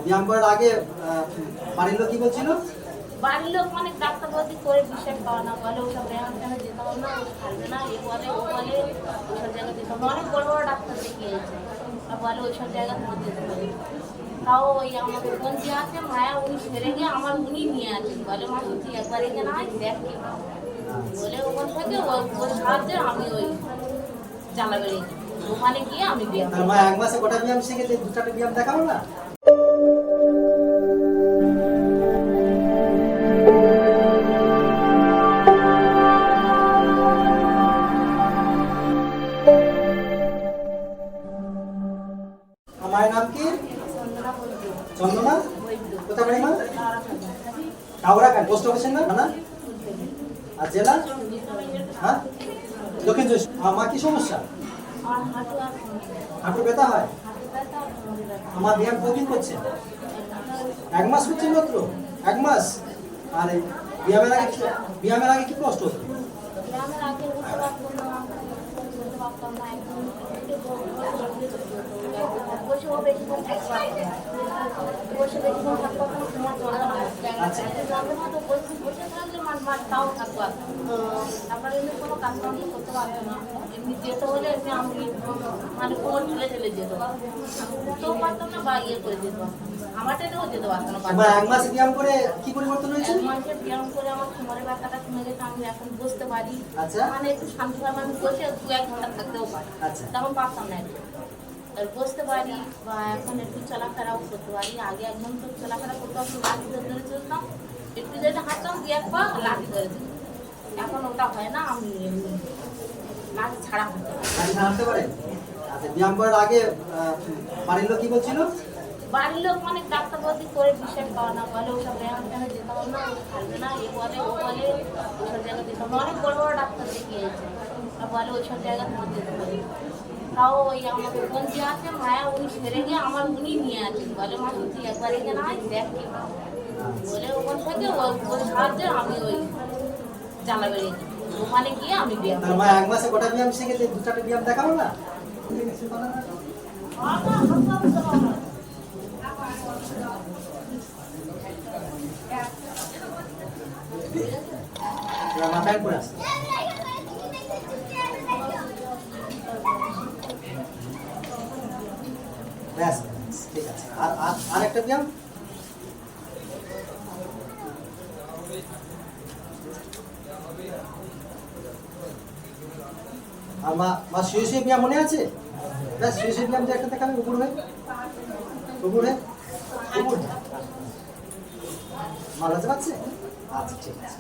ব্যায়াম করার আগে বাড়ির লোক কি বলছিল? বাড়ির লোক অনেক ডাক্তারবাদি করে বিষয় খাওয়া না বলে ওসব ব্যায়াম ট্যামে যেতে হবে না, ও খাবে না, এ বলে ও বলে ওইসব জায়গায় যেতে হবে। অনেক বড় বড় ডাক্তার দেখিয়েছে, বলে ওইসব জায়গা তোমার যেতে হবে। তাও ওই আমাদের বোন যে আছে মায়া, উনি সেরে গিয়ে আমার উনি নিয়ে আসেন, বলে মা তুই একবার এখানে আয় দেখ কি বলে। ওখান থেকে ওর সাহায্যে আমি ওই চালা বেরিয়ে ওখানে গিয়ে আমি ব্যায়াম। তার মা এক মাসে কটা ব্যায়াম শিখেছে? দুটা ব্যায়াম দেখাবো না? আমার নাম কি? চন্দনা। কোথায় বাড়ি মা? কাউরাকান পোস্ট অফিসের না? আর জেলা? হ্যাঁ, দক্ষিণ চব্বিশ। মা কি সমস্যা? হাঁটু ব্যথা হয়? আমার ব্যায়াম কতদিন করছে? এক মাস করছে মাত্র? এক মাস? আর ব্যায়ামের আগে কি কষ্ট হতো? তারপরে এমনি কোনো কাজ কাম করতে পারতো না, এমনি যেতে হলে এমনি আমি মানে কোমর ঠেলে ঠেলে যেত, উঠতেও পারতাম না বা ইয়ে করে যেত, আমার টেনেও যেতে পারতাম না। এক মাস ব্যায়াম করে কি পরিবর্তন হয়েছে? এক মাসে ব্যায়াম করে আমার কোমরের ব্যথাটা কমে গেছে, আমি এখন বসতে পারি। আচ্ছা। মানে একটু শান্তভাবে আমি বসে 2-1 ঘন্টা থাকতেও পারি। আচ্ছা। তখন পারতাম না একটু। আর বসতে পারি বা এখন একটু চলাফেরাও করতে পারি। আগে একদম তো চলাফেরা করতে পারতাম, লাঠি ধরে ধরে চলতাম, একটু যদি হাঁটতাম 2-1 পা লাঠি ধরে চলতাম। এখন ওটা হয় না, আমি এমনি লাঠি ছাড়া হাঁটতে পারি। লাঠি হাঁটতে পারেন? আচ্ছা, ব্যায়াম করার আগে বাড়ির লোক কি বলছিল? বাড়ির লোক অনেক ডাক্তারবাদি করে বিষয় খাওয়া না বলে ওসব ব্যায়াম ট্যামে যেতে হবে না, ও খাবে না, এ বলে ও বলে ওইসব জায়গায় যেতে হবে। অনেক বড় বড় ডাক্তার দেখিয়েছে, বলে ওইসব জায়গা তোমার যেতে হবে। তাও ওই আমাদের বোন যে আছে মায়া, উনি সেরে গিয়ে আমার উনি নিয়ে আসেন, বলে মা তুই একবার এখানে আয় দেখ কি বলে। ওখান থেকে ওর সাহায্যে আমি ওই চালা বেরিয়ে ওখানে গিয়ে আমি ব্যায়াম। তার মা এক মাসে কটা ব্যায়াম শিখেছে? দুটা ব্যায়াম দেখাবো না? মাথায় করে আসছে। ব্যাস, ঠিক আছে। আর একটা ব্যায়াম? আর মা শুয়ে শুয়ে ব্যায়াম মনে আছে? ব্যাস, শুয়ে শুয়ে ব্যায়াম যে একটা দেখাবে, উপর হয়ে মা লজ্জা পাচ্ছে? আচ্ছা, ঠিক আছে।